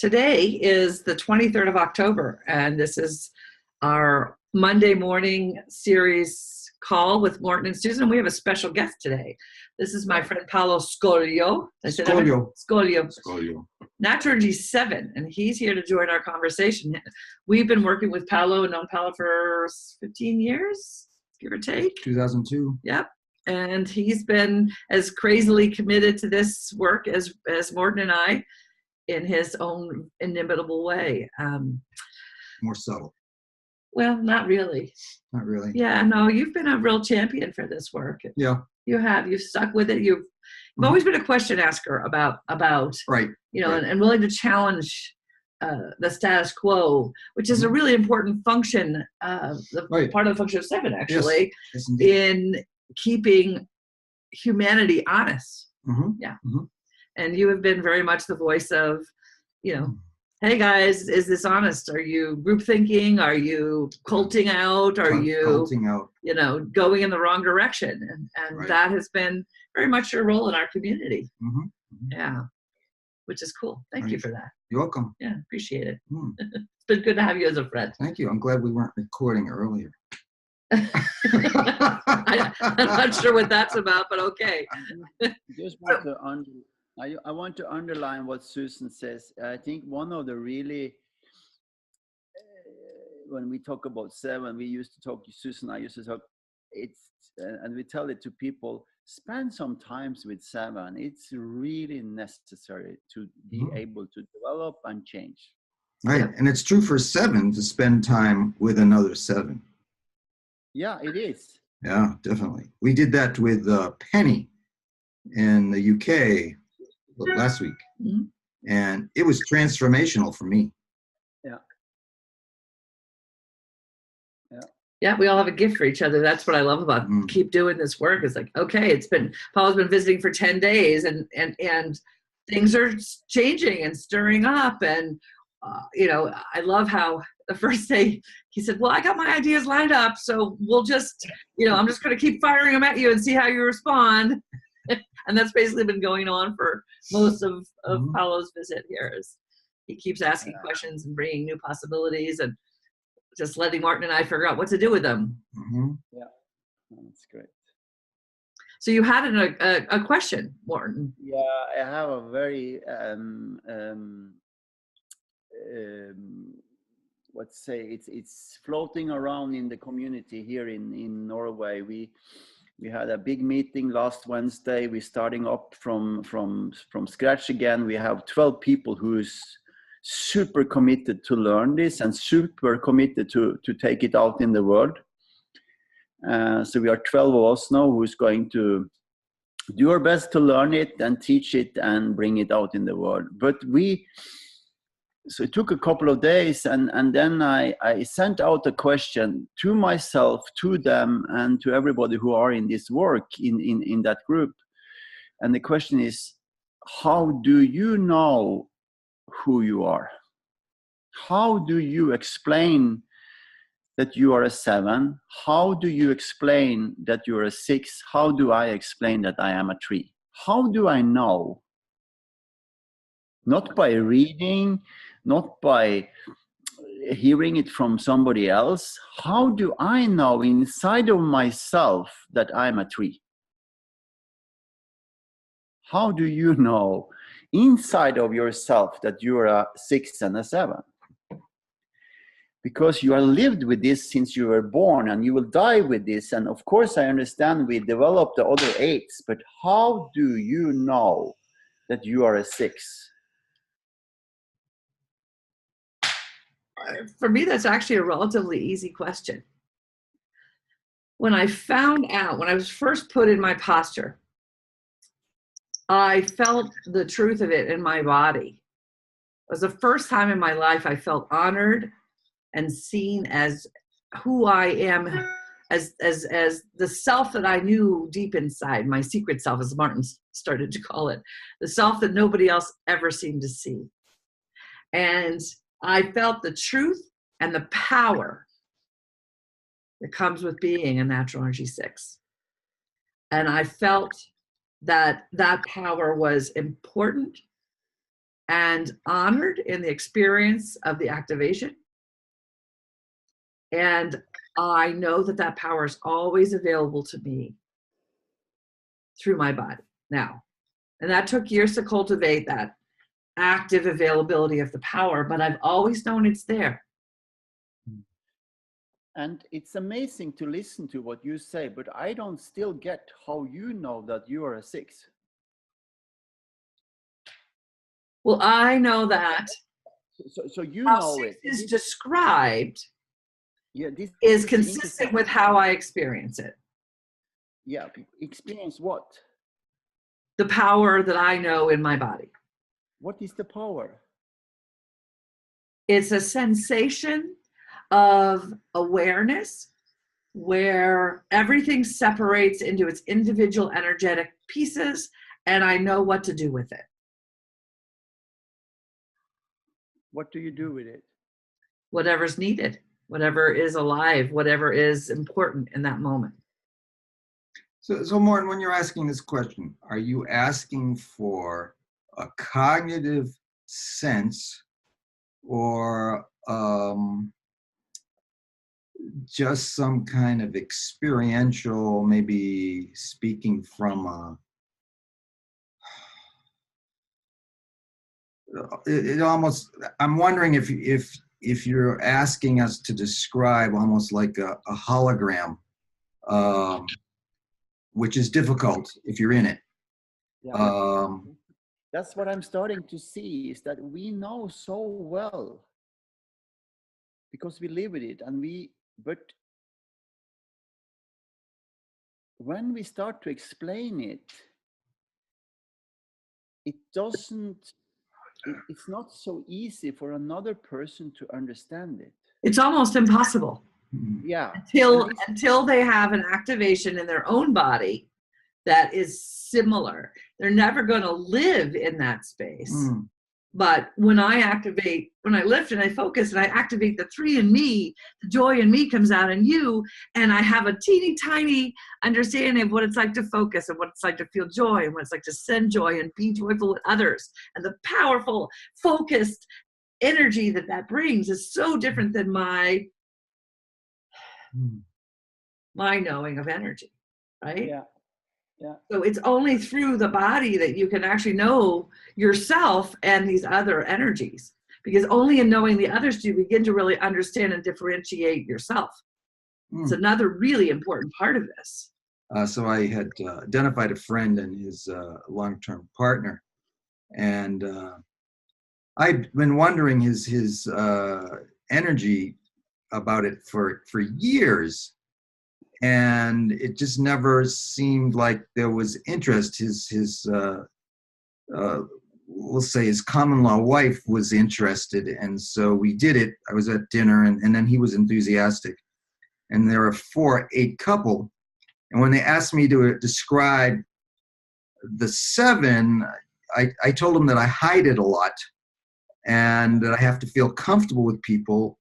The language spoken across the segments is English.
Today is the 23rd of October, and this is our Monday morning series call with Morten and Susan. We have a special guest today. This is my friend Paolo Scoglio. Scoglio. Natural Energy 7, and he's here to join our conversation. We've been working with Paolo and known Paolo for 15 years, give or take. 2002. Yep. And he's been as crazily committed to this work as Morten and I, in his own inimitable way. More subtle. Well, not really. Not really. Yeah, no, you've been a real champion for this work. Yeah. You have. You've stuck with it. You've always been a question asker about right. Right. And willing to challenge the status quo, which is a really important function, part of the function of 7, actually, yes, in keeping humanity honest. Mm-hmm. Yeah. Mm-hmm. And you have been very much the voice of, hey guys, is this honest? Are you group thinking? Are you culting out? Are you culting out? Going in the wrong direction? And right. That has been very much your role in our community. Mm-hmm. Mm-hmm. Yeah, which is cool. Thank you for that. You're welcome. Yeah, appreciate it. It's been good to have you as a friend. Thank you. I'm glad we weren't recording earlier. I'm not sure what that's about, but okay. I want to underline what Susan says. I think one of the really, when we talk about 7, we used to talk, Susan and I used to talk, and we tell it to people, spend some time with 7. It's really necessary to be able to develop and change. Right, and it's true for 7 to spend time with another 7. Yeah, it is. Yeah, definitely. We did that with Penny in the UK last week, and it was transformational for me. Yeah, we all have a gift for each other. That's what I love about keep doing this work. It's like, okay, Paul's been visiting for 10 days and things are changing and stirring up. And, I love how the first day he said, well, I got my ideas lined up. So we'll just, I'm just going to keep firing them at you and see how you respond. And that's basically been going on for most of Paolo's visit here. Is he keeps asking questions and bringing new possibilities and just letting Morten and I figure out what to do with them. Mm-hmm. Yeah, that's great. So you had a question, Morten. Yeah, I have a very, it's floating around in the community here in Norway. We had a big meeting last Wednesday. We're starting up from scratch again. We have 12 people who's super committed to learn this and super committed to take it out in the world. So we are 12 of us now who's going to do our best to learn it and teach it and bring it out in the world. So it took a couple of days and then I sent out a question to myself, to them, and to everybody who are in this work in that group. And the question is, how do you know who you are? How do you explain that you are a 7? How do you explain that you're a 6? How do I explain that I am a 3? How do I know? Not by reading, not by hearing it from somebody else. How do I know inside of myself that I'm a 3? How do you know inside of yourself that you're a 6 and a 7? Because you are lived with this since you were born and you will die with this. And of course, I understand we develop the other 8s, but how do you know that you are a 6? For me, that's actually a relatively easy question. When I found out, when I was first put in my posture, I felt the truth of it in my body. It was the first time in my life I felt honored and seen as who I am, as the self that I knew deep inside, my secret self, as Morten started to call it, the self that nobody else ever seemed to see. And I felt the truth and the power that comes with being a natural energy 6. And I felt that power was important and honored in the experience of the activation. And I know that that power is always available to me through my body now. And that took years to cultivate that active availability of the power, but I've always known it's there. And it's amazing to listen to what you say, but I don't still get how you know that you are a 6. Well, I know that So you how know 6 it. is described Yeah, this is is consistent interesting. with how I experience it. Yeah, experience what? The power that I know in my body. What is the power? It's a sensation of awareness where everything separates into its individual energetic pieces, and I know what to do with it. What do you do with it? Whatever's needed, whatever is alive, whatever is important in that moment. So Morten, when you're asking this question, are you asking for a cognitive sense or just some kind of experiential, maybe speaking from it almost, I'm wondering if you're asking us to describe almost like a hologram, which is difficult if you're in it. Yeah. That's what I'm starting to see, is that we know so well because we live with it, but when we start to explain it, it's not so easy for another person to understand it. It's almost impossible. Yeah. Until they have an activation in their own body that is similar. They're never going to live in that space. But when I lift and I focus and I activate the 3 in me, the joy in me comes out in you, and I have a teeny tiny understanding of what it's like to focus and what it's like to feel joy and what it's like to send joy and be joyful with others. And the powerful, focused energy that brings is so different than my knowing of energy, right? Yeah. Yeah. So it's only through the body that you can actually know yourself and these other energies, because only in knowing the others do you begin to really understand and differentiate yourself. It's another really important part of this. So I had identified a friend and his long-term partner, and I'd been wondering his energy about it for years. And it just never seemed like there was interest. His we'll say his common law wife was interested, and so we did it. I was at dinner, and then he was enthusiastic. And they're a 4/8 couple, and when they asked me to describe the 7, I told them that I hide it a lot, and that I have to feel comfortable with people,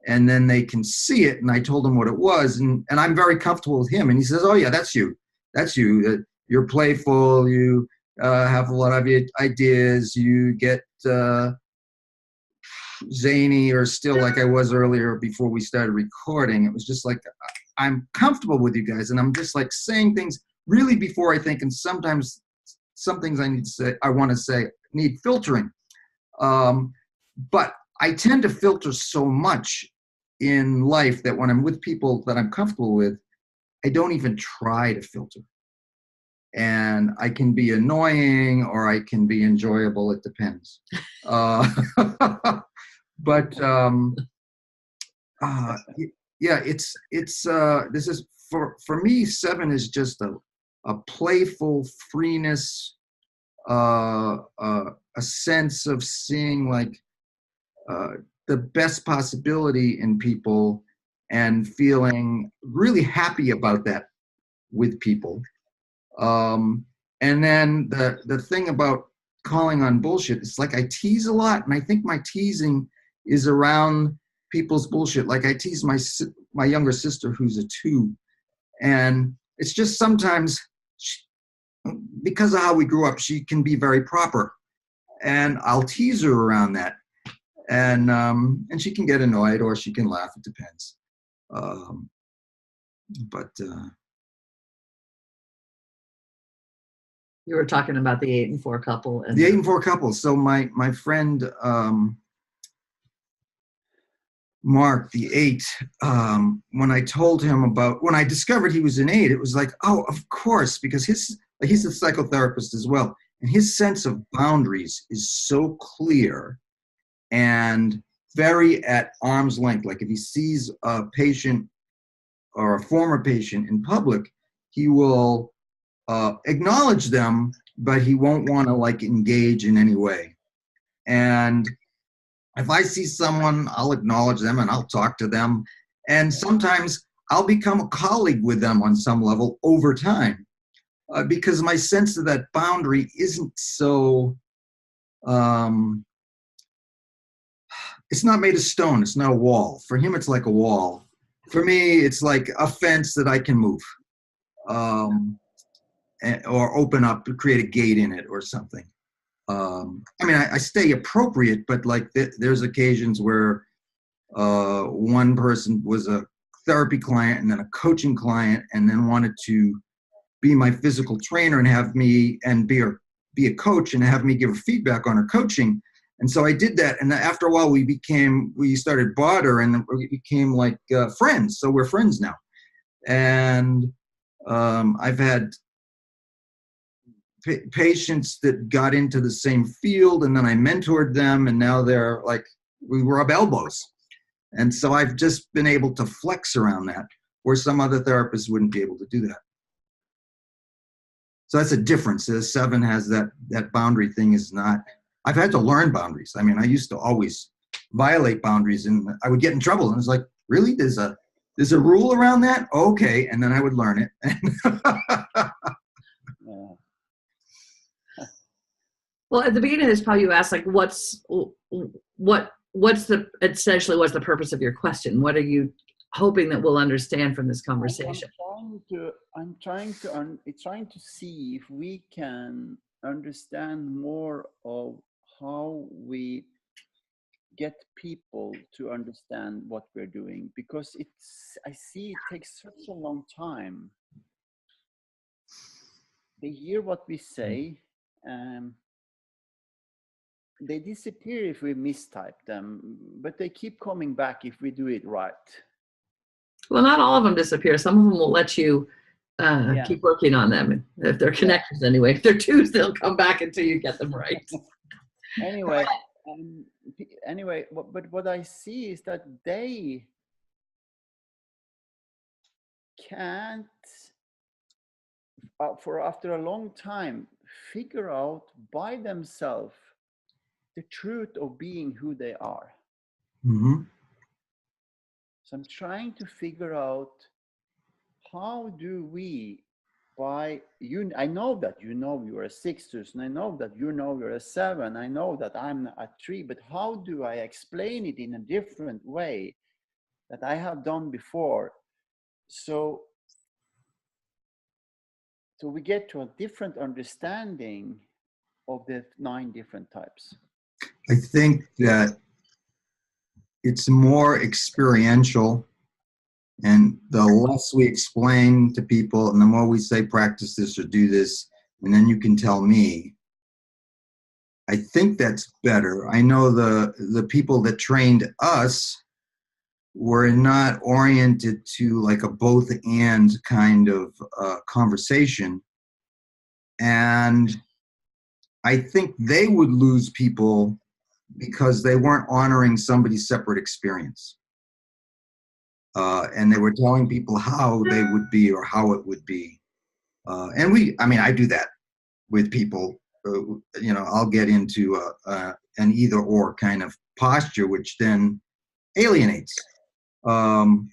and then they can see it. And I told him what it was, and I'm very comfortable with him. And he says, "Oh yeah, that's you. That's you. You're playful. You have a lot of ideas. You get zany or still like I was earlier before we started recording." It was just like, I'm comfortable with you guys, and I'm just like saying things really before I think, and sometimes some things I want to say need filtering. But I tend to filter so much in life that when I'm with people that I'm comfortable with, I don't even try to filter. And I can be annoying or I can be enjoyable. It depends. But yeah, it's this is for me. 7 is just a playful freeness, a sense of seeing like the best possibility in people and feeling really happy about that with people. And then the thing about calling on bullshit, it's like I tease a lot, and I think my teasing is around people's bullshit. Like I tease my younger sister who's a 2, and it's just sometimes because of how we grew up, she can be very proper. and I'll tease her around that, and she can get annoyed or she can laugh. It depends. But You were talking about the 8 and 4 couple. And the 8 and 4 couple. So my friend Mark, the 8, when I discovered he was an 8, it was like, oh, of course, because he's a psychotherapist as well, and his sense of boundaries is so clear and very at arm's length. Like if he sees a patient or a former patient in public, he will acknowledge them, but he won't want to like engage in any way. And if I see someone, I'll acknowledge them and I'll talk to them. And sometimes I'll become a colleague with them on some level over time, because my sense of that boundary isn't so, it's not made of stone. It's not a wall. For him, it's like a wall. For me, it's like a fence that I can move, or open up to create a gate in it or something. I mean, I stay appropriate, but like there's occasions where one person was a therapy client and then a coaching client, and then wanted to be my physical trainer and have me and be a coach and have me give her feedback on her coaching. And so I did that, and after a while we started barter, and we became like friends. So we're friends now, and I've had patients that got into the same field, and then I mentored them, and now they're like, we rub elbows. And so I've just been able to flex around that, where some other therapists wouldn't be able to do that. So that's a difference. The 7 has that boundary thing is not, I've had to learn boundaries. I mean, I used to always violate boundaries and I would get in trouble, and it's like, really? There's a rule around that? Okay. And then I would learn it. well, at the beginning of this, Paul, you asked like, what's the purpose of your question? What are you hoping that we'll understand from this conversation? I'm trying to see if we can understand more of how we get people to understand what we're doing, because I see it takes such a long time. They hear what we say, they disappear if we mistype them, but they keep coming back if we do it right. Well, not all of them disappear. Some of them will let you keep working on them. If they're connectors anyway. If they're 2s, they'll come back until you get them right. Anyway, but what I see is that they can't, after a long time, figure out by themselves the truth of being who they are. Mm-hmm. So I'm trying to figure out, how do we, I know that you know you're a 6, and I know that you know you're a 7, I know that I'm a 3, but how do I explain it in a different way that I have done before? So we get to a different understanding of the 9 different types. I think that it's more experiential, and the less we explain to people and the more we say practice this or do this, and then you can tell me, I think that's better. I know the people that trained us were not oriented to like a both and kind of conversation, and I think they would lose people because they weren't honoring somebody's separate experience. And they were telling people how they would be or how it would be. And I do that with people. I'll get into an either or kind of posture, which then alienates. And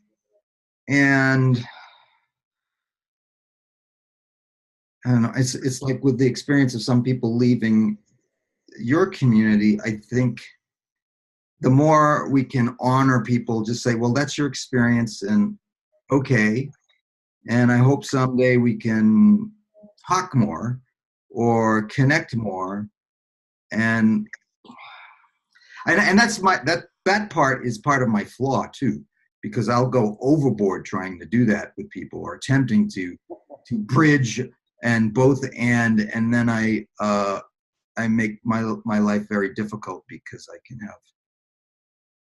I don't know, it's like with the experience of some people leaving your community, I think the more we can honor people, just say, well, that's your experience, and okay. And I hope someday we can talk more or connect more. and that's that part is part of my flaw too, because I'll go overboard trying to do that with people, or attempting to bridge and both, and then I make my life very difficult, because I can have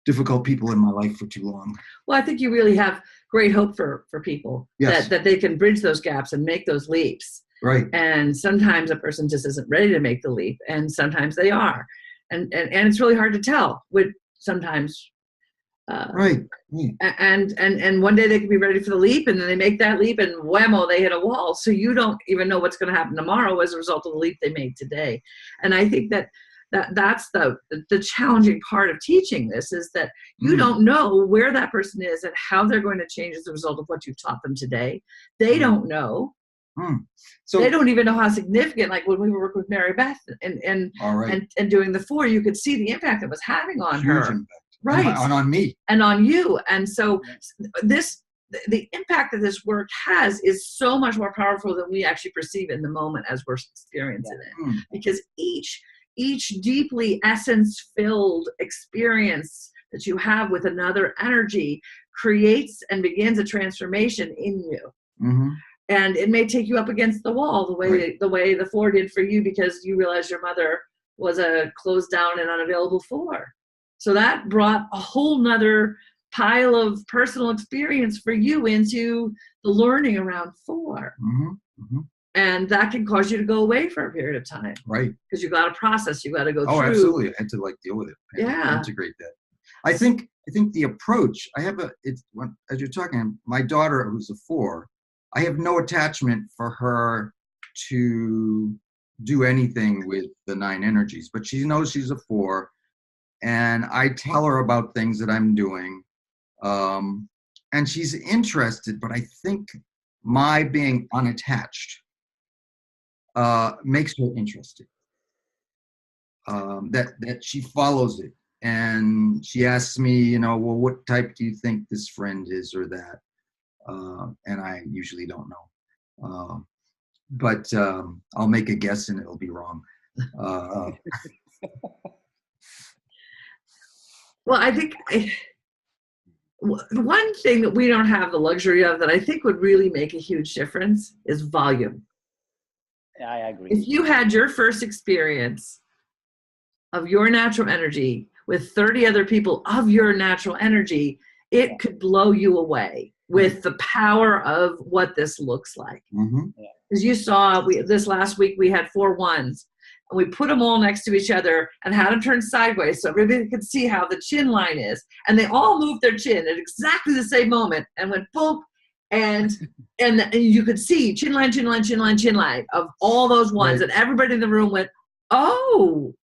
difficult people in my life for too long. Well, I think you really have great hope for people, Yes. that they can bridge those gaps and make those leaps. Right. And sometimes a person just isn't ready to make the leap, and sometimes they are. And it's really hard to tell with sometimes. Right. And one day they can be ready for the leap, and then they make that leap, and whammo, they hit a wall. So you don't even know what's going to happen tomorrow as a result of the leap they made today. And I think that's the challenging part of teaching this, is that you don't know where that person is and how they're going to change as a result of what you taught them today. They don't know. So they don't even know how significant, like when we were working with Mary Beth and doing the 4, you could see the impact it was having on her. Impact. Right. And on me. And on you. And so the impact that this work has is so much more powerful than we actually perceive in the moment as we're experiencing it. Because each deeply essence-filled experience that you have with another energy creates and begins a transformation in you. And it may take you up against the wall the way the 4 did for you, because you realized your mother was a closed down and unavailable 4. So that brought a whole nother pile of personal experience for you into the learning around 4. And that can cause you to go away for a period of time. Right. Because you got to process, you got to go through. Oh, absolutely. I had to deal with it. Integrate that. I think the approach, as you're talking, my daughter, who's a 4, I have no attachment for her to do anything with the 9 energies, but she knows she's a 4, and I tell her about things that I'm doing, and she's interested, but I think my being unattached makes her interested, that she follows it, and she asks me, well, what type do you think this friend is, or that? And I usually don't know. But I'll make a guess and it'll be wrong. Well, I think one thing that we don't have the luxury of that I think would really make a huge difference is volume. I agree. If you had your first experience of your natural energy with 30 other people of your natural energy, it could blow you away with the power of what this looks like. As you saw, this last week we had 4 ones, and we put them all next to each other and had them turn sideways so everybody could see how the chin line is. And they all moved their chin at exactly the same moment and went boop, and you could see chin line, chin line, chin line, chin line of all those ones. And everybody in the room went, oh,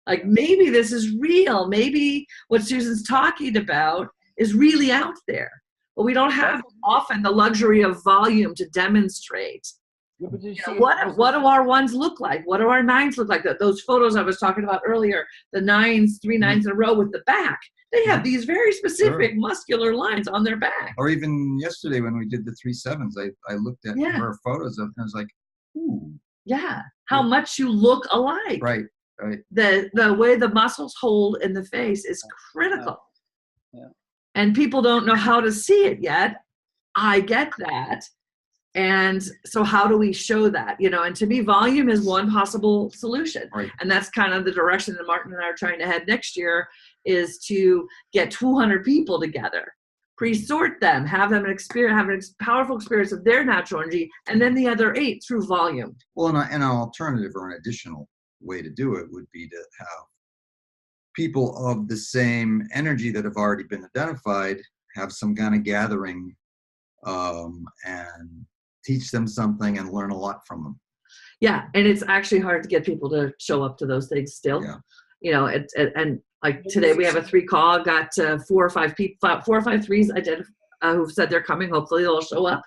like maybe this is real. Maybe what Susan's talking about is really out there. But we don't have often the luxury of volume to demonstrate. What do our 1s look like? What do our 9s look like? Those photos I was talking about earlier, the 9s, 3 9s in a row with the back, they have these very specific muscular lines on their back. Or even yesterday when we did the 3 7s, I looked at her photos of, and I was like, ooh. Yeah, how much you look alike. Right. The way the muscles hold in the face is critical. And people don't know how to see it yet. I get that. And so how do we show that? And to me, volume is one possible solution. Right. And that's kind of the direction that Martin and I are trying to head next year, is to get 200 people together, pre-sort them, have them have a powerful experience of their natural energy, and then the other 8 through volume. Well, and an alternative or an additional way to do it would be to have people of the same energy that have already been identified have some kind of gathering, and teach them something and learn a lot from them. Yeah, and it's actually hard to get people to show up to those things still. And like today we have a 3 call, got 4 or 5 people, 4 or 5 3s who've said they're coming. Hopefully they'll show up.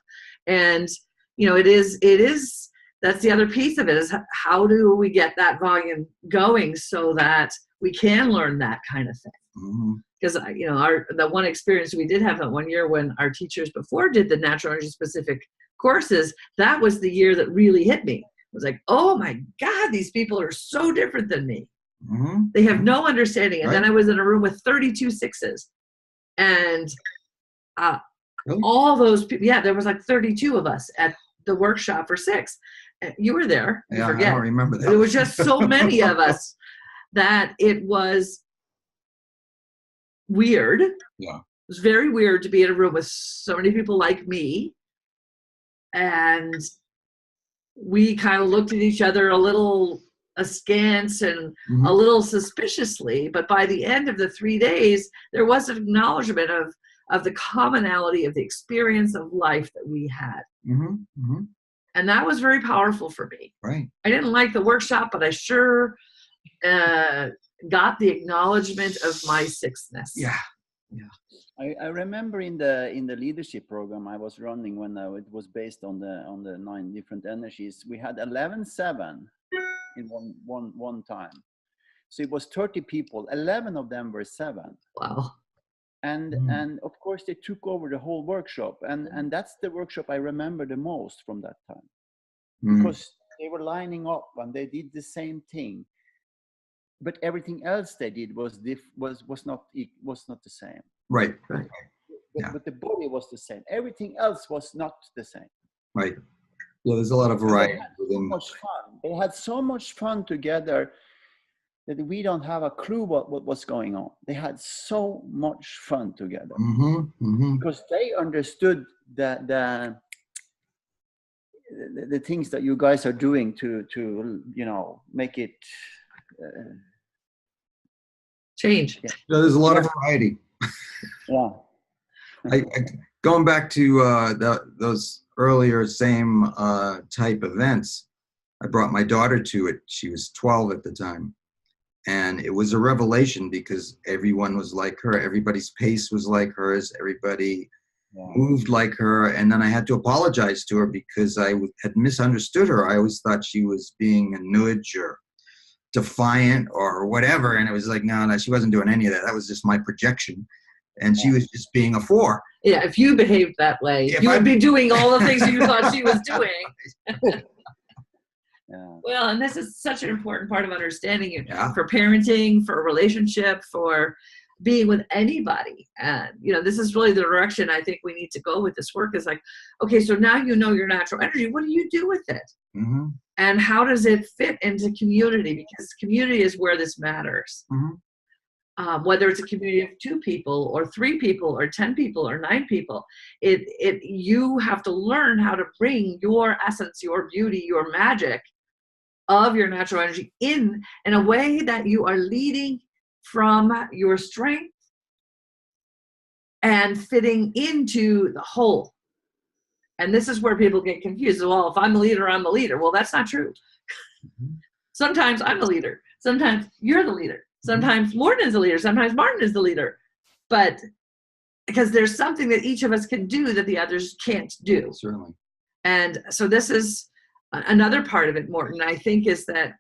And it is that's the other piece of it, is how do we get that volume going so that we can learn that kind of thing. Because the one experience we did have that one year when our teachers before did the natural energy specific courses, that was the year that really hit me. It was like, oh my God, these people are so different than me. Mm-hmm. They have no understanding. And Right. then I was in a room with 32 sixes. And Really? all those people, yeah, there was like 32 of us at the workshop for six. You were there. You Yeah, forget. I don't remember that. There was just so many of us that it was weird. Yeah. It was very weird to be in a room with so many people like me. And we kind of looked at each other a little askance and Mm-hmm. a little suspiciously. But by the end of the 3 days, there was an acknowledgement of the commonality of the experience of life that we had. Mm-hmm. Mm-hmm. And that was very powerful for me. Right. I didn't like the workshop, but I sure got the acknowledgement of my sixness. Yeah. I remember in the leadership program I was running when it was based on the 9 different energies. We had 11/7 in one time, so it was 30 people. 11 of them were 7. Wow. And of course they took over the whole workshop, and that's the workshop I remember the most from that time, because they were lining up and they did the same thing, but everything else they did was not the same. Right. But the body was the same. Everything else was not the same. Right. Yeah, there's a lot of variety. They had so much fun. They had so much fun together that we don't have a clue what was going on. They had so much fun together because they understood the things that you guys are doing to make it Change. Yeah, there's a lot of variety. Yeah. I going back to those earlier same type events, I brought my daughter to it. She was 12 at the time. And it was a revelation because everyone was like her. Everybody's pace was like hers. Everybody moved like her. And then I had to apologize to her because I had misunderstood her. I always thought she was being a nudge or defiant or whatever. And it was like, no, she wasn't doing any of that. That was just my projection. And she was just being a 4. Yeah, if you behaved that way, you would be doing all the things you thought she was doing. Yeah. Well, and this is such an important part of understanding it Yeah. for parenting, for a relationship, for being with anybody. And, this is really the direction I think we need to go with this work is like, okay, so now you know your natural energy. What do you do with it? Mm-hmm. And how does it fit into community? Because community is where this matters. Mm-hmm. Whether it's a community of 2 people or 3 people or 10 people or 9 people, you have to learn how to bring your essence, your beauty, your magic of your natural energy in a way that you are leading from your strength and fitting into the whole. And this is where people get confused. Well, if I'm the leader, I'm the leader. Well, that's not true. Sometimes I'm the leader. Sometimes you're the leader. Sometimes Morten is the leader. Sometimes Martin is the leader. But because there's something that each of us can do that the others can't do. Certainly. And so this is another part of it, Morten, I think, is that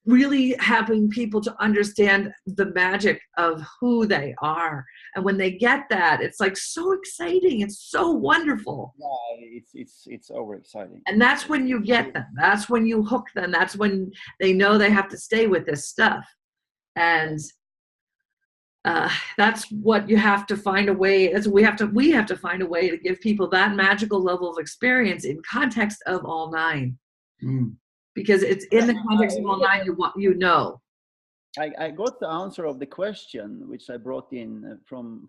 really having people to understand the magic of who they are. And when they get that, it's like so exciting. It's so wonderful. Yeah, it's overexciting. And that's when you get them. That's when you hook them. That's when they know they have to stay with this stuff. And that's what you have to find a way. That's we have to find a way to give people that magical level of experience in context of all 9, because it's in the context of all 9 you know. I got the answer of the question which I brought in from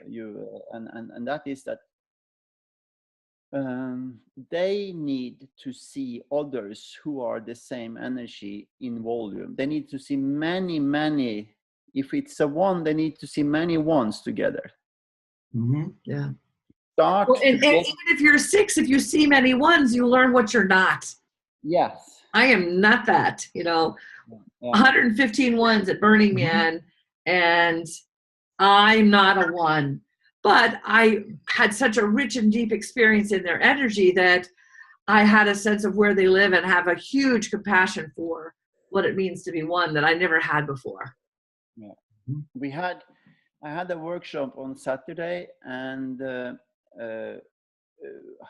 you, and that is that they need to see others who are the same energy in volume. They need to see many. If it's a 1, they need to see many 1s together. Yeah. Start. Well, and even if you're 6, if you see many 1s, you learn what you're not. Yes. I am not that. 115 1s at Burning Man, and I'm not a 1. But I had such a rich and deep experience in their energy that I had a sense of where they live and have a huge compassion for what it means to be 1 that I never had before. Yeah. I had a workshop on Saturday, and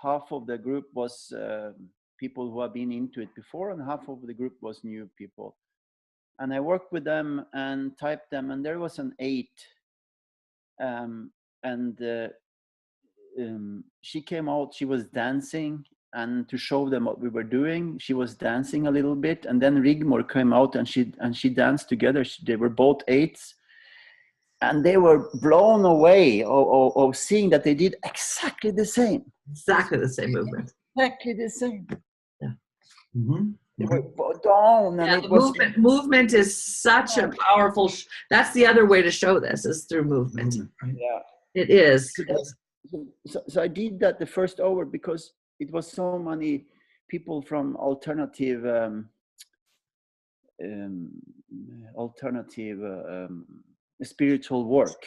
half of the group was people who have been into it before, and half of the group was new people. and I worked with them and typed them, and there was an 8. She came out, she was dancing, and to show them what we were doing, she was dancing a little bit, and then Rigmor came out and she danced together. They were both 8s, and they were blown away of seeing that they did exactly the same. Exactly the same movement. Exactly the same. Yeah. Mm-hmm. They were down, and it was movement is such a powerful. That's the other way to show this, is through movement. Yeah, it is. So I did that the first hour because it was so many people from alternative spiritual work.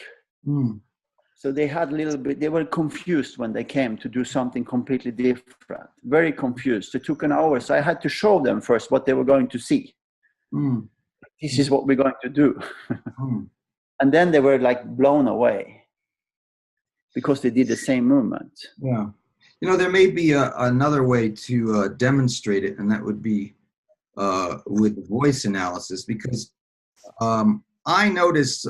So they had a little bit, they were confused when they came to do something completely different, very confused. It took an hour, so I had to show them first what they were going to see. This is what we're going to do. And then they were like blown away because they did the same movement. Yeah. You know, there may be another way to demonstrate it, and that would be with voice analysis, because I notice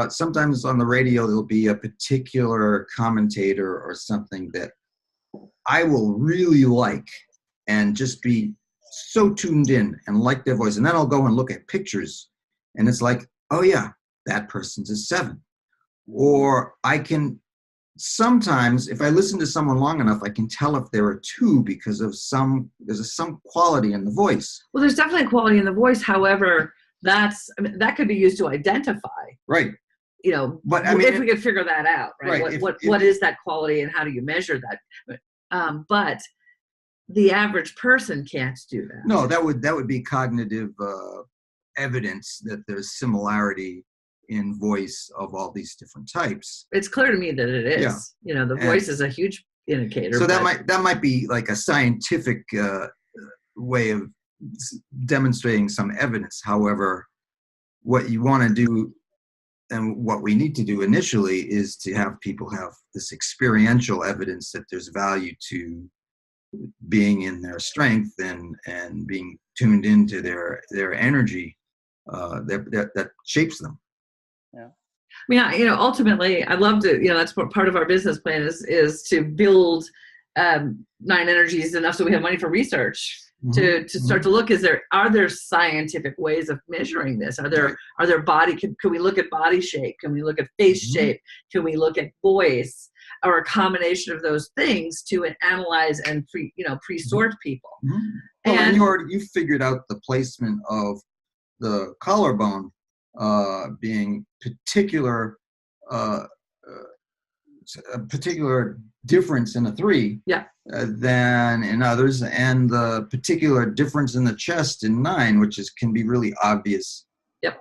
sometimes on the radio there'll be a particular commentator or something that I will really like and just be so tuned in and like their voice. And then I'll go and look at pictures and it's like, oh yeah, that person's a 7. Or I can sometimes, if I listen to someone long enough, I can tell if they're a 2 because of there's some quality in the voice. Well, there's definitely quality in the voice. However, that could be used to identify. Right. You know, but I mean, if we could figure that out, right? What is that quality and how do you measure that? But the average person can't do that. No, that would be cognitive evidence that there's similarity in voice of all these different types. It's clear to me that it is. Yeah. You know, the voice is a huge indicator. So that might be like a scientific way of demonstrating some evidence. However, what you want to do and what we need to do initially is to have people have this experiential evidence that there's value to being in their strength and being tuned into their energy that shapes them. Yeah. I mean, you know, ultimately, I'd love to, you know, that's what part of our business plan is to build 9 energies enough so we have money for research. To start to look, are there scientific ways of measuring this? Are there body, can we look at body shape? Can we look at face shape? Can we look at voice, or a combination of those things to analyze and pre-sort people? And you figured out the placement of the collarbone being a particular difference in a 3 than in others, and the particular difference in the chest in 9, which can be really obvious. Yep.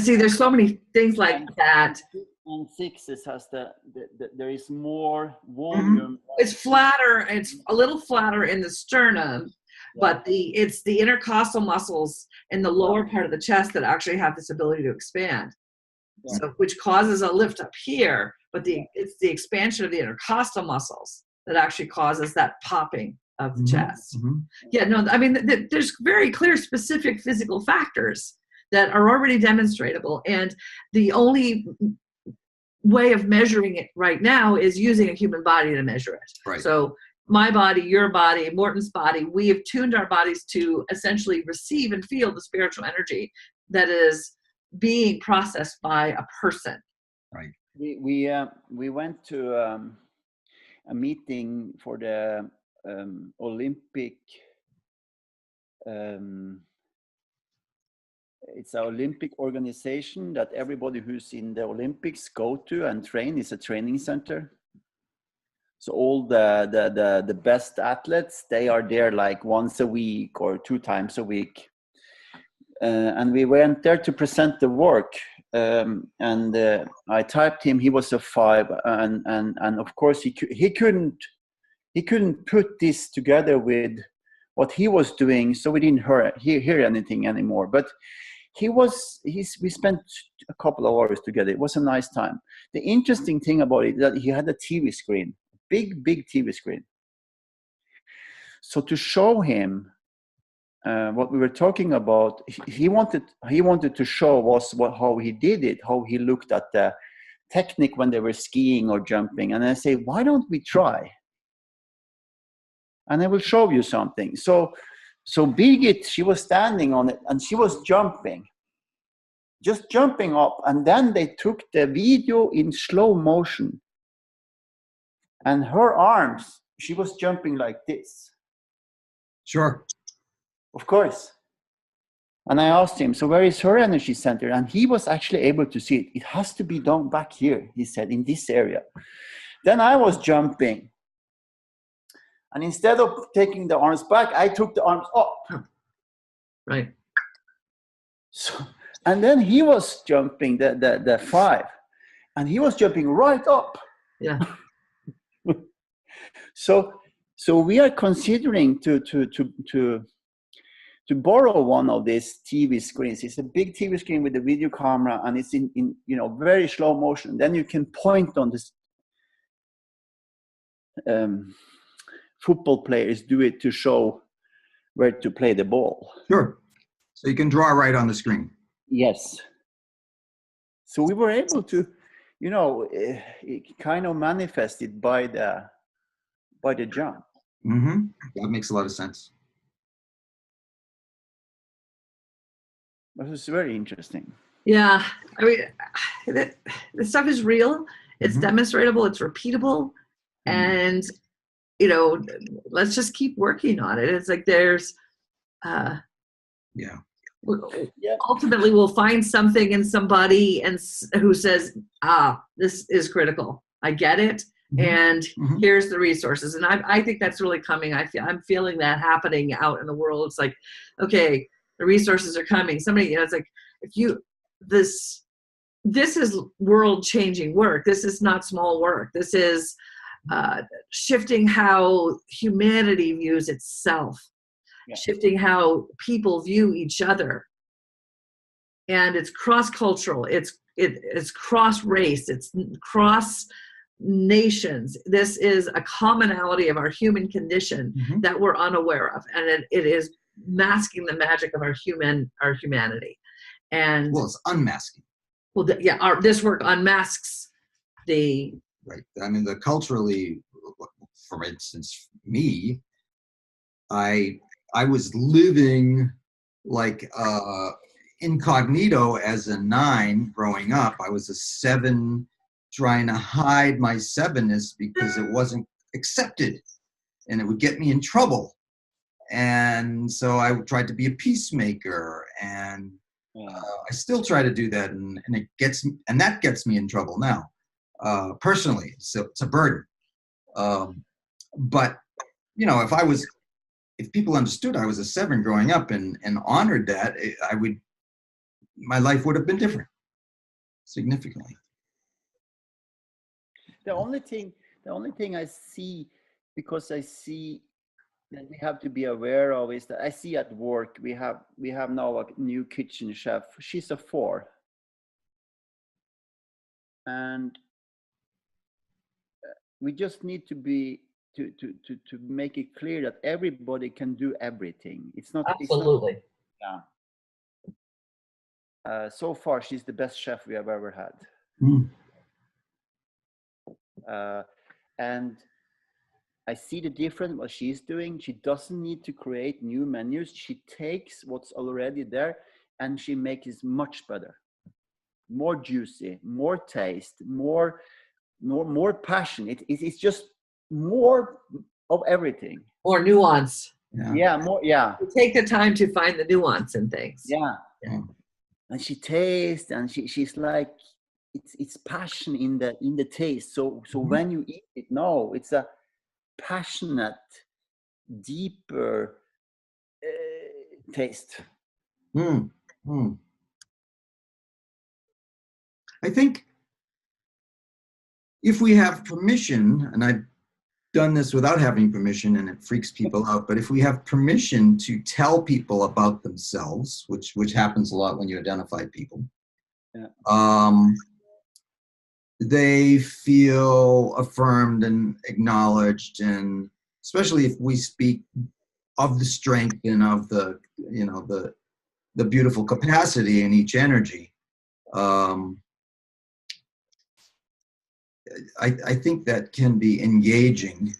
See, there's so many things like that. And 6s has there is more volume. It's flatter. It's a little flatter in the sternum, but it's the intercostal muscles in the lower part of the chest that actually have this ability to expand. So, which causes a lift up here, but it's the expansion of the intercostal muscles that actually causes that popping of the chest. Yeah, no, I mean, there's very clear, specific physical factors that are already demonstratable, and the only way of measuring it right now is using a human body to measure it. Right. So my body, your body, Morten's body, we have tuned our bodies to essentially receive and feel the spiritual energy that is being processed by a person. Right. We went to a meeting for the Olympic. It's an Olympic organization that everybody who's in the Olympics go to and train. It's a training center. So all the best athletes, they are there like once a week or 2 times a week. And we went there to present the work. And I typed him. He was a 5, and of course he couldn't put this together with what he was doing, so we didn't hear anything anymore. But we spent a couple of hours together. It was a nice time. The interesting thing about it is that he had a TV screen, big TV screen. So to show him what we were talking about, he wanted to show us how he did it, how he looked at the technique when they were skiing or jumping. And I say, why don't we try? And I will show you something. So Birgit, she was standing on it and she was jumping, just jumping up. And then they took the video in slow motion. And her arms, she was jumping like this. Sure. Of course. And I asked him, so where is her energy center? And he was actually able to see it. It has to be done back here, he said, in this area. Then I was jumping. And instead of taking the arms back, I took the arms up. Right. So, and then he was jumping the 5. And he was jumping right up. Yeah. So we are considering to borrow one of these TV screens. It's a big TV screen with a video camera, and it's in very slow motion. Then you can point on this. Football players do it to show where to play the ball. Sure. So you can draw right on the screen. Yes. So we were able to, it kind of manifested by the jump. Mm-hmm. That makes a lot of sense. It was very interesting. Yeah. I mean, the stuff is real. It's demonstrable. It's repeatable. And, let's just keep working on it. It's like there's, ultimately we'll find something in somebody who says, this is critical. I get it. And here's the resources. And I think that's really coming. I'm feeling that happening out in the world. It's like, okay, the resources are coming. Somebody, it's like, this is world changing work. This is not small work. This is shifting how humanity views itself, shifting how people view each other. And it's cross-cultural. It's cross-race. It's cross nations. This is a commonality of our human condition that we're unaware of, and it is masking the magic of our humanity. And it's unmasking. Well, this work unmasks the right. I mean, culturally, for instance, me, I was living like incognito as a 9 growing up. I was a 7 trying to hide my 7ness because it wasn't accepted and it would get me in trouble. And so I tried to be a peacemaker, and I still try to do that, and that gets me in trouble now. Personally, so it's a burden. But if people understood I was a 7 growing up and honored that, my life would have been different significantly. The only thing I see, because I see that we have to be aware of, is that I see at work we have now a new kitchen chef. She's a 4, and we just need to be to make it clear that everybody can do everything. It's not absolutely. So far, she's the best chef we have ever had. And I see the difference what she's doing. She doesn't need to create new menus. She takes what's already there and she makes it much better, more juicy, more taste, more passion. It's just more of everything. More nuance. You take the time to find the nuance in things. And she tastes, and she's like, it's passion in the taste. So when you eat it, it's a passionate, deeper taste. I think if we have permission, and I've done this without having permission and it freaks people out, but if we have permission to tell people about themselves, which happens a lot when you identify people, they feel affirmed and acknowledged, and especially if we speak of the strength and of the, you know, the beautiful capacity in each energy. I think that can be engaging.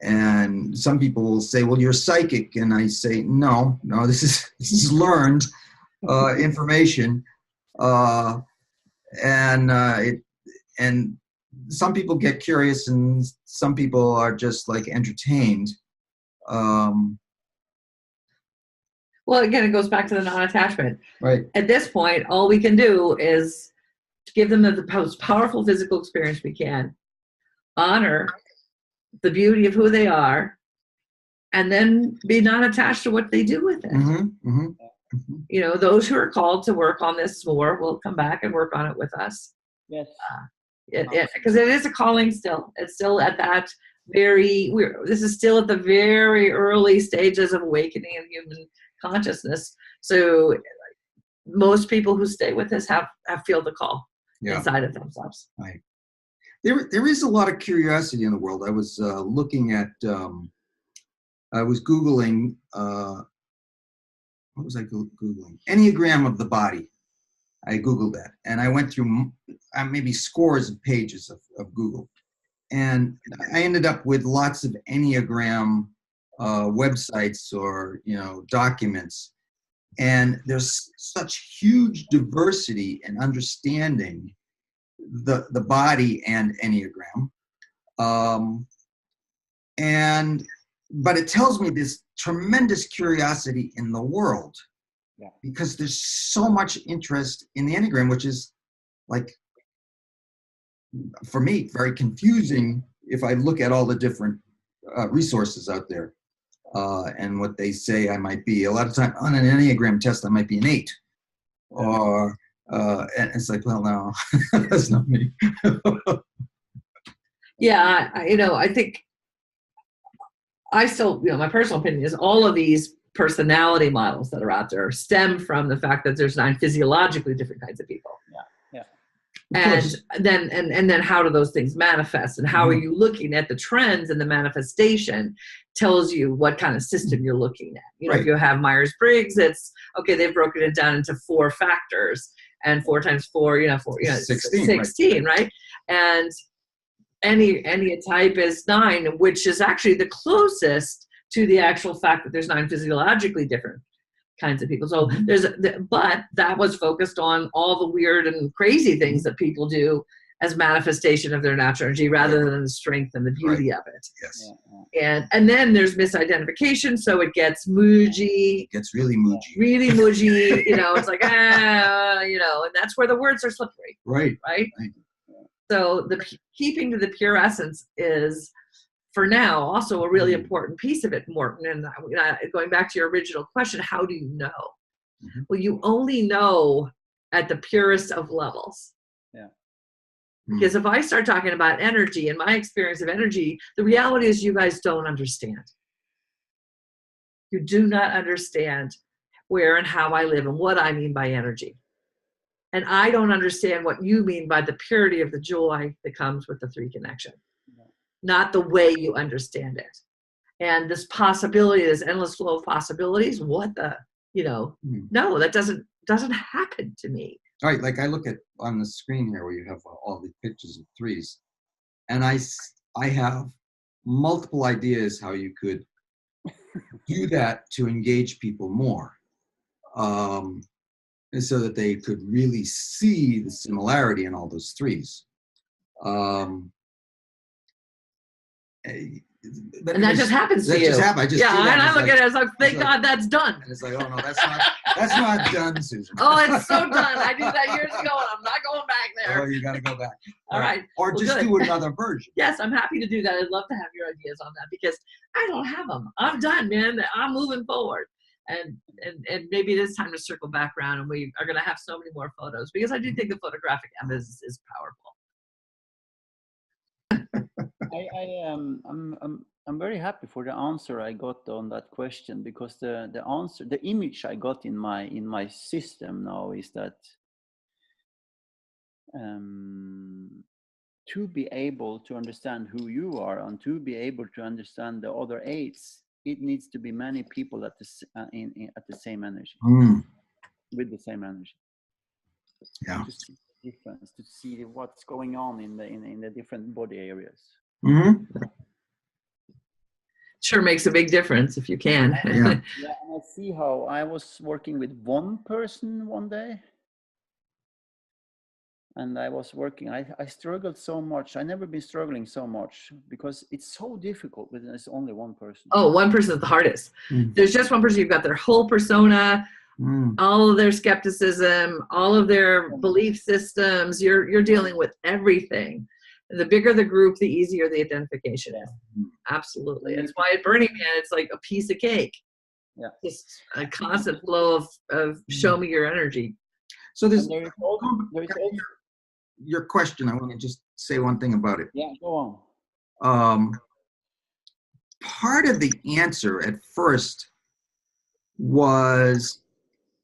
And some people will say, well, you're psychic. And I say, no, this is learned information. And some people get curious and some people are just like entertained. Well, again, it goes back to the non-attachment. Right. At this point, all we can do is give them the most powerful physical experience we can, honor the beauty of who they are, and then be non-attached to what they do with it. You know, those who are called to work on this more will come back and work on it with us. Yes. Because it is a calling still. It's still at that this is still at the very early stages of awakening in human consciousness. So most people who stay with us have feel the call inside of themselves. Right. There is a lot of curiosity in the world. I was looking at, I was Googling, what was I Googling? Enneagram of the body. I Googled that. And I went through maybe scores of pages of Google. And I ended up with lots of Enneagram websites or, you know, documents. And there's such huge diversity and understanding the body and Enneagram. But it tells me this tremendous curiosity in the world, because there's so much interest in the Enneagram, which is, like, for me, very confusing if I look at all the different resources out there and what they say I might be. A lot of time on an Enneagram test, I might be an 8. Or and it's like, well, no, that's not me. Yeah, I think I still, my personal opinion is all of these personality models that are out there stem from the fact that there's 9 physiologically different kinds of people. And then how do those things manifest, and how are you looking at the trends, and the manifestation tells you what kind of system you're looking at. You know, if you have Myers-Briggs, it's okay, they've broken it down into 4 factors, and 4 times 4, 16, right? And any type is 9, which is actually the closest to the actual fact that there's 9 physiologically different kinds of people. So but that was focused on all the weird and crazy things that people do as manifestation of their natural energy, rather than the strength and the beauty of it. Yes. And then there's misidentification, so it gets moody. It gets really moody. Really moody. It's like and that's where the words are slippery. Right. So keeping to the pure essence is, for now, also a really important piece of it, Morten. And going back to your original question, how do you know? Well, you only know at the purest of levels. Because if I start talking about energy and my experience of energy, the reality is you guys don't understand. You do not understand where and how I live and what I mean by energy. And I don't understand what you mean by the purity of the joy that comes with the 3 connection. Not the way you understand it. And this possibility, this endless flow of possibilities, what the, no, that doesn't happen to me. All right, like I look at on the screen here where you have all the pictures of 3s, and I have multiple ideas how you could do that to engage people more, and so that they could really see the similarity in all those 3s. And that just happens to you. Just happened. And I look at it as like, thank God that's done. And it's like, oh no, that's not done, Susan. Oh, it's so done. I did that years ago, and I'm not going back there. Oh, you got to go back. All right. Or just do another version. Yes, I'm happy to do that. I'd love to have your ideas on that, because I don't have them. I'm done, man. I'm moving forward. And maybe it is time to circle back around, and we are going to have so many more photos, because I do think the photographic evidence is powerful. I'm very happy for the answer I got on that question, because the image I got in my system now is that to be able to understand who you are, and to be able to understand the other 8s, it needs to be many people at at the same energy, with the same energy. Yeah. To see the difference, to see what's going on in the different body areas. Sure makes a big difference if you can. Yeah. Yeah, and I see how I was working with one person one day, and I was working. I struggled so much. I never been struggling so much because it's so difficult when there's only one person. Oh, one person is the hardest. There's just one person. You've got their whole persona, all of their skepticism, all of their belief systems. You're dealing with everything. And the bigger the group, the easier the identification is. Absolutely. That's why at Burning Man, it's like a piece of cake. Yeah. Just a constant flow of show me your energy. So there is also, your question, I want to just say one thing about it. Yeah, go on. Part of the answer at first was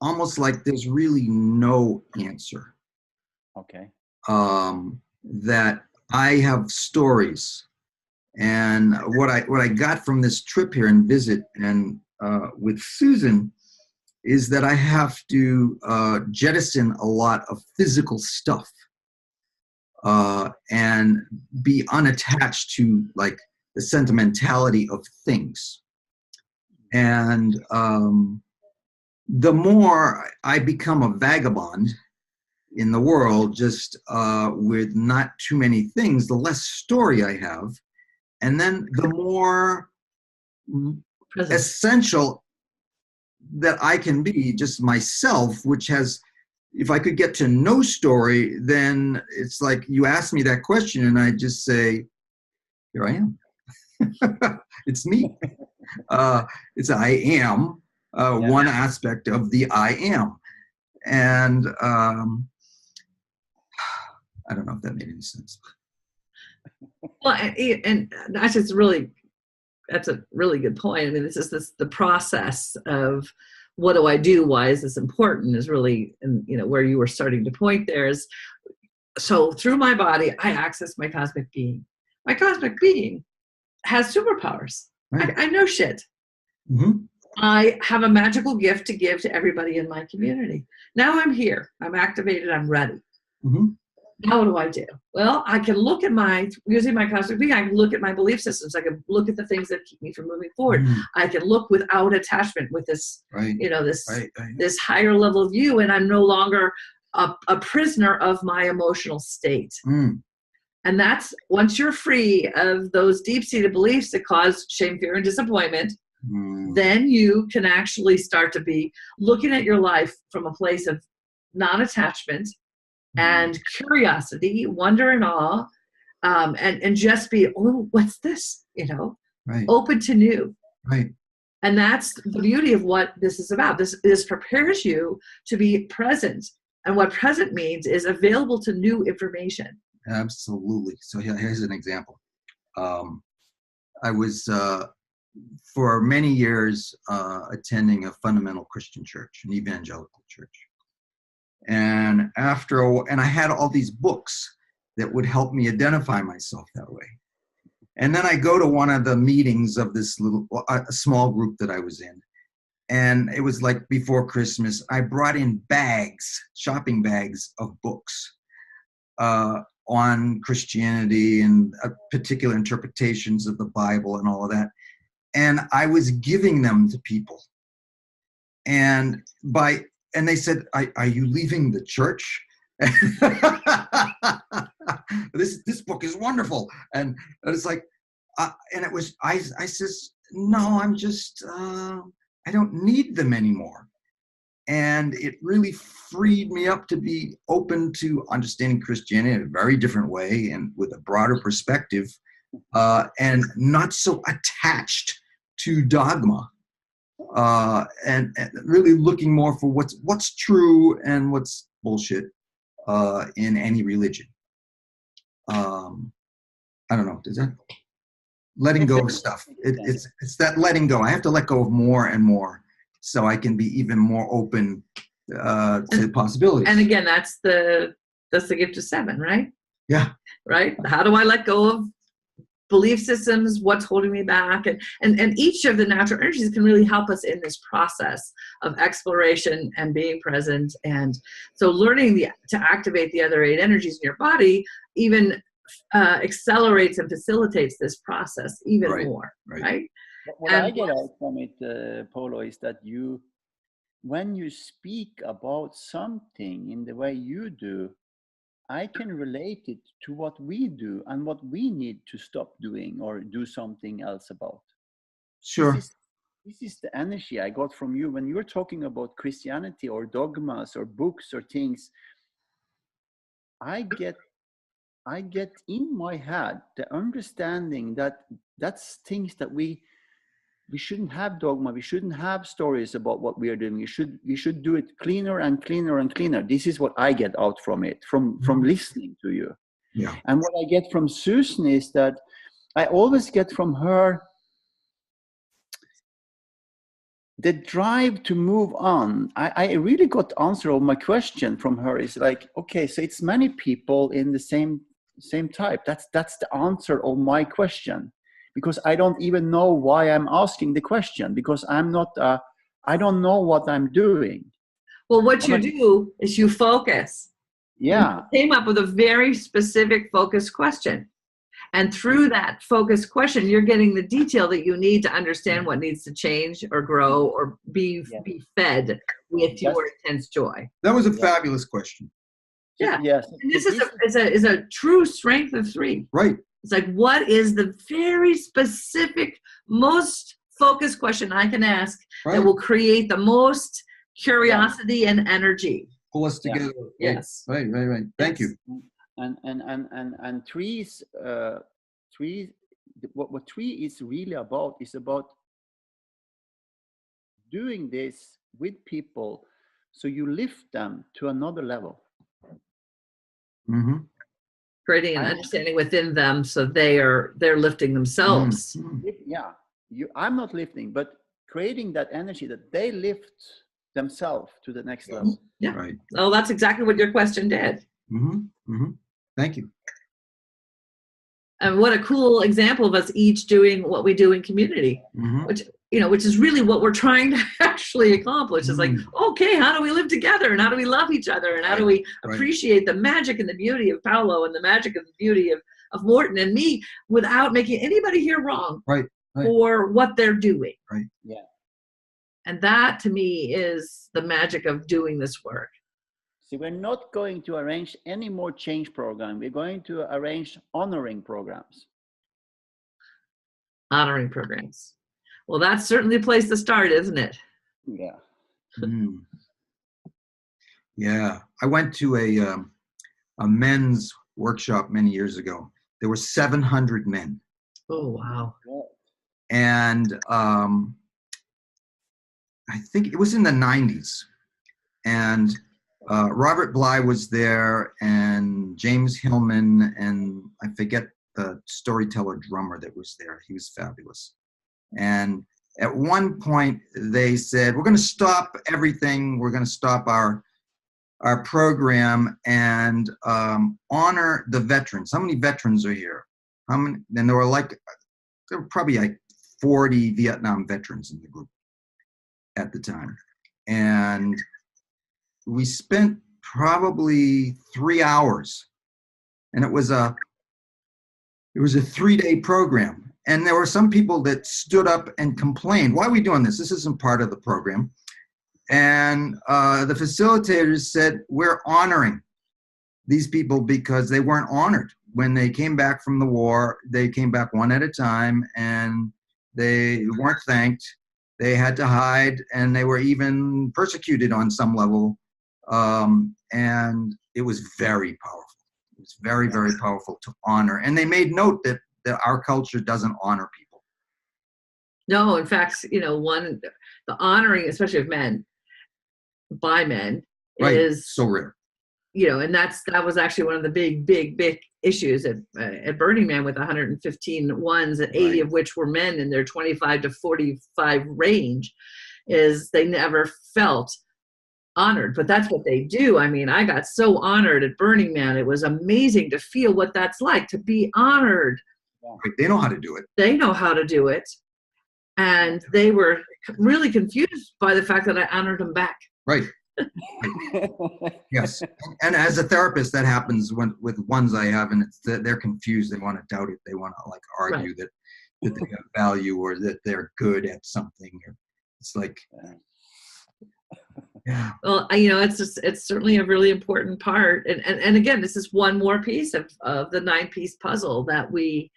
almost like there's really no answer. Okay. That I have stories, and what I got from this trip here and visit and with Susan is that I have to jettison a lot of physical stuff and be unattached to like the sentimentality of things. And the more I become a vagabond in the world, just with not too many things, the less story I have. And then the more essential that I can be just myself, which has, if I could get to no story, then it's like you ask me that question and I just say, here I am. It's me. It's I am, one aspect of the I am. And I don't know if that made any sense. Well, and that's a really good point. I mean, the process of what do I do? Why is this important? Is really, and where you were starting to point there is, so through my body, I access my cosmic being. My cosmic being has superpowers. Right. I know shit. I have a magical gift to give to everybody in my community. Now I'm here. I'm activated. I'm ready. Now what do I do? Well, I can look at using my cosmic being, I can look at my belief systems. I can look at the things that keep me from moving forward. I can look without attachment with this, this higher level view, and I'm no longer a prisoner of my emotional state. And that's, once you're free of those deep-seated beliefs that cause shame, fear, and disappointment, then you can actually start to be looking at your life from a place of non-attachment and curiosity, wonder and awe, and just be, oh, what's this? Open to new. Right. And that's the beauty of what this is about. This prepares you to be present. And what present means is available to new information. Absolutely. So here's an example. I was, for many years, attending a fundamental Christian church, an evangelical church. And and I had all these books that would help me identify myself that way. And then I go to one of the meetings of this a small group that I was in. And it was like before Christmas. I brought in shopping bags of books on Christianity and particular interpretations of the Bible and all of that. And I was giving them to people. And they said, are you leaving the church? This book is wonderful. And it's like, and it was, I says, no, I'm just, I don't need them anymore. And it really freed me up to be open to understanding Christianity in a very different way and with a broader perspective, and not so attached to dogma. And really looking more for what's true and what's bullshit in any religion. I don't know. Does that letting go of stuff? It's that letting go. I have to let go of more and more, so I can be even more open to possibilities. And again, that's the gift of 7, right? Yeah. Right. How do I let go of belief systems, what's holding me back, and each of the natural energies can really help us in this process of exploration and being present. And so learning to activate the other 8 energies in your body even accelerates and facilitates this process even more, right? What I get out from it, Paolo, is that when you speak about something in the way you do, I can relate it to what we do and what we need to stop doing or do something else about. Sure. This is the energy I got from you when you're talking about Christianity or dogmas or books or things. I get in my head the understanding that that's things that we shouldn't have dogma. We shouldn't have stories about what we are doing. We should do it cleaner and cleaner and cleaner. This is what I get out from it, from listening to you. Yeah. And what I get from Susan is that I always get from her the drive to move on. I really got the answer of my question from her. Is like, okay, so it's many people in the same type. That's the answer of my question. Because I don't even know why I'm asking the question, because I don't know what I'm doing. Well, what you do is you focus. Yeah. You came up with a very specific focused question. And through that focused question, you're getting the detail that you need to understand what needs to change or grow or be fed with your intense joy. That was a fabulous question. Yeah. Yes. And this is a true strength of 3. Right. It's like, what is the very specific, most focused question I can ask that will create the most curiosity and energy? Pull us together. Yes. Right. Thank you. And trees, what tree is really about is about doing this with people, so you lift them to another level. Mm-hmm. Creating an understanding within them, so they're lifting themselves. Yeah, I'm not lifting, but creating that energy that they lift themselves to the next level. Yeah. Right. Oh, that's exactly what your question did. Thank you. And what a cool example of us each doing what we do in community, which is really what we're trying to actually accomplish. It's like, okay, how do we live together, and how do we love each other, and how do we appreciate the magic and the beauty of Paolo and the magic and the beauty of Morten and me without making anybody here wrong for what they're doing. Right. Yeah. And that to me is the magic of doing this work. So we're not going to arrange any more change program. We're going to arrange honoring programs. Honoring programs. Well, that's certainly a place to start, isn't it? Yeah. Yeah. I went to a men's workshop many years ago. There were 700 men. Oh, wow. And I think it was in the 90s. And Robert Bly was there, and James Hillman, and I forget the storyteller drummer that was there. He was fabulous. And at one point they said, we're going to stop everything. We're going to stop our program and honor the veterans. How many veterans are here? How many? And there were probably like 40 Vietnam veterans in the group at the time. And we spent probably 3 hours, and it was a 3-day program. And there were some people that stood up and complained, why are we doing this? This isn't part of the program. And the facilitators said, we're honoring these people because they weren't honored. When they came back from the war, they came back one at a time, and they weren't thanked. They had to hide, and they were even persecuted on some level. And it was very powerful. It was very, very powerful to honor. And they made note that our culture doesn't honor people. No, in fact, the honoring, especially of men, by men, is so rare. And that was actually one of the big issues at Burning Man with 115 ones, and 80 of which were men in their 25 to 45 range, is they never felt honored. But that's what they do. I mean, I got so honored at Burning Man. It was amazing to feel what that's like, to be honored Right? They know how to do it. They know how to do it. And they were really confused by the fact that I honored them back. Right. Yes. And as a therapist, that happens with ones I have, and they're confused. They want to doubt it. They want to like argue that they have value or that they're good at something. It's like, yeah. Well, you know, it's certainly a really important part. And again, this is one more piece of the 9-piece puzzle that we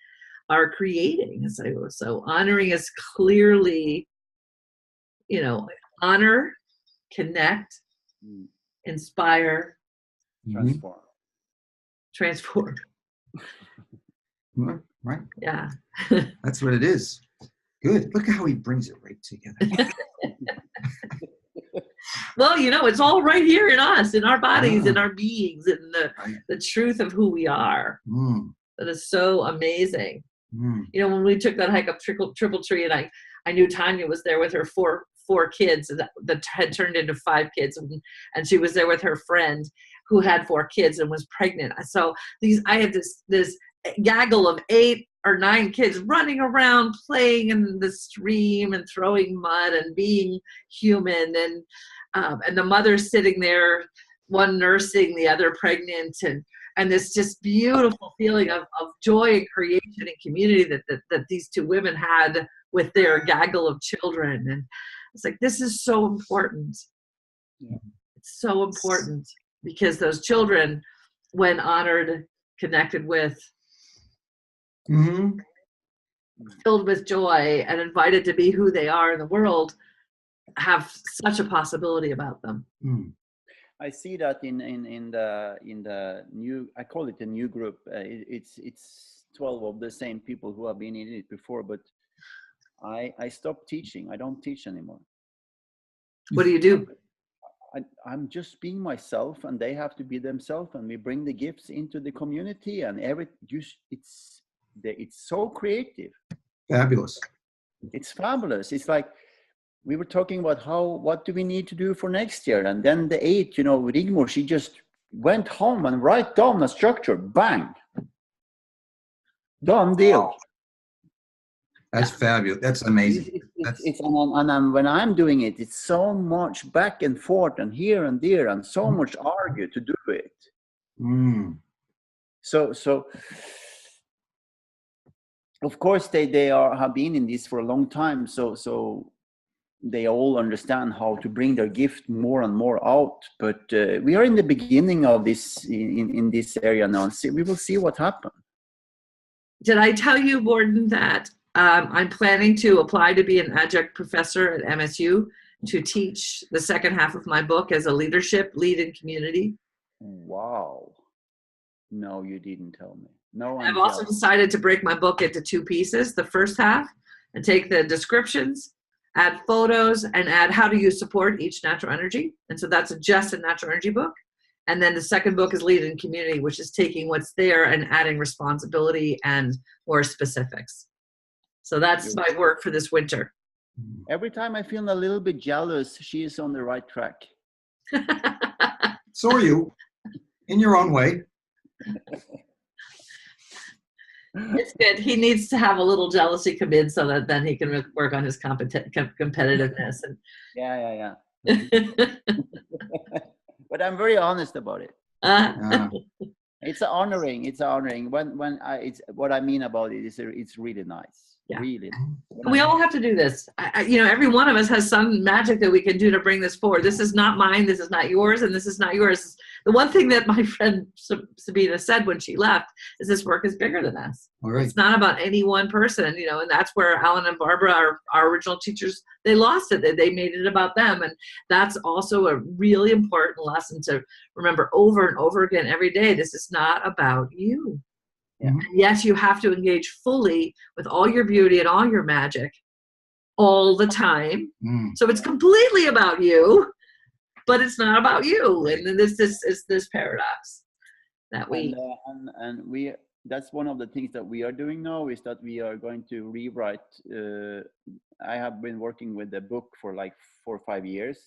are creating. So honoring is clearly, you know, honor, connect, inspire, transform. Right. Yeah. That's what it is. Good. Look at how he brings it right together. Well, you know, it's all right here in us, in our bodies, in our beings, in the truth of who we are. That is so amazing. You know, when we took that hike up Triple Tree, and I knew Tanya was there with her four kids that had turned into 5 kids, and she was there with her friend who had 4 kids and was pregnant. So I had this gaggle of 8 or 9 kids running around, playing in the stream and throwing mud and being human, and the mother sitting there, one nursing, the other pregnant, and this just beautiful feeling of joy and creation and community that these 2 women had with their gaggle of children. And it's like, this is so important. Yeah. It's so important because those children, when honored, connected with, filled with joy and invited to be who they are in the world, have such a possibility about them. I see that in the new, I call it a new group. It's 12 of the same people who have been in it before, but I stopped teaching. I don't teach anymore. What do you do? I'm just being myself, and they have to be themselves, and we bring the gifts into the community, and it's so creative. Fabulous. It's fabulous. It's like, we were talking about what do we need to do for next year? And then the 8, you know, Rigmor, she just went home and write down a structure, bang. Done deal. Wow. That's fabulous. That's amazing. And when I'm doing it, it's so much back and forth and here and there and so much argue to do it. So of course they have been in this for a long time. So they all understand how to bring their gift more and more out. But we are in the beginning of this in this area now. We will see what happens. Did I tell you, Morten, that I'm planning to apply to be an adjunct professor at MSU to teach the second half of my book as a leadership lead in community? Wow. No, you didn't tell me. No, I've also decided to break my book into 2 pieces. The first half, and take the descriptions, add photos, and add how do you support each natural energy. And so that's just a natural energy book. And then the second book is Lead in Community, which is taking what's there and adding responsibility and more specifics. So that's my work for this winter. Every time I feel a little bit jealous, she is on the right track. So are you, in your own way. It's good. He needs to have a little jealousy come in so that then he can work on his competitiveness. Yeah. But I'm very honest about it. It's honoring. It's honoring. It's what I mean about it is it's really nice. Yeah. Really. We all have to do this. You know, every one of us has some magic that we can do to bring this forward. This is not mine. This is not yours. And this is not yours. The one thing that my friend Sabina said when she left is this work is bigger than us. All right. It's not about any one person, you know, and that's where Alan and Barbara, our original teachers, they lost it. They made it about them. And that's also a really important lesson to remember over and over again every day. This is not about you. Yeah. And yes, you have to engage fully with all your beauty and all your magic all the time. So it's completely about you, but it's not about you. And then this is this paradox that we that's one of the things that we are doing now is that we are going to rewrite. I have been working with the book for like 4 or 5 years,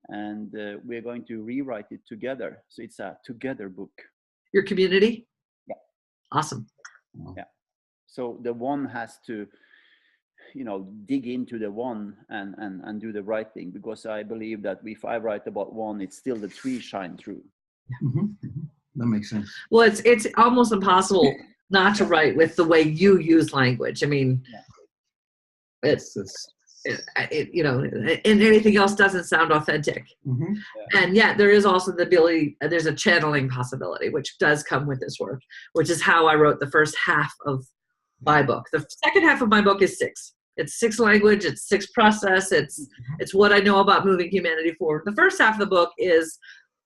and we're going to rewrite it together. So it's a together book. Your community? Yeah. Awesome. Yeah. So the one has to, dig into the one and do the right thing, because I believe that if I write about one, it's still the three shine through. That makes sense. Well, it's almost impossible not to write with the way you use language. I mean, it's and anything else doesn't sound authentic. And yet there is also the ability, there's a channeling possibility, which does come with this work, which is how I wrote the first half of my book. The second half of my book is 6. It's 6 language, it's 6 process, it's what I know about moving humanity forward. The first half of the book is,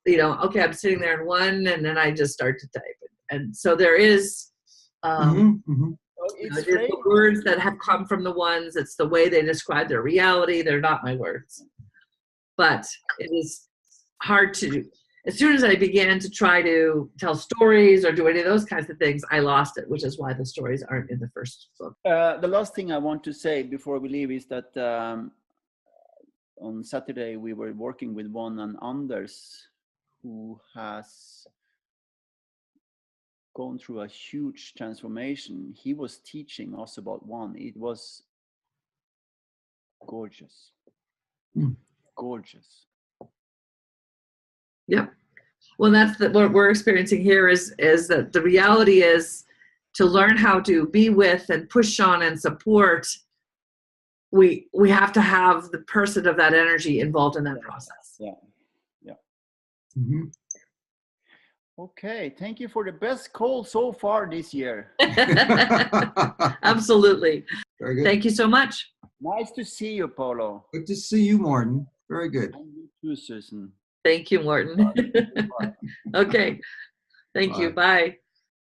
okay, I'm sitting there in 1, and then I just start to type. And so there is it's the words that have come from the ones. It's the way they describe their reality. They're not my words. But it is hard to, as soon as I began to try to tell stories or do any of those kinds of things, I lost it, which is why the stories aren't in the first book. The last thing I want to say before we leave is that on Saturday we were working with one and Anders, who has gone through a huge transformation. He was teaching us about one. It was gorgeous. Gorgeous. Yep. Well, that's what we're experiencing here is that the reality is to learn how to be with and push on and support. We have to have the person of that energy involved in that process. Yeah. Okay, thank you for the best call so far this year. Absolutely. Very good. Thank you so much. Nice to see you, Paolo. Good to see you, Morten. Very good. And you too, Susan. Thank you, Morten. Okay. Thank you. Bye.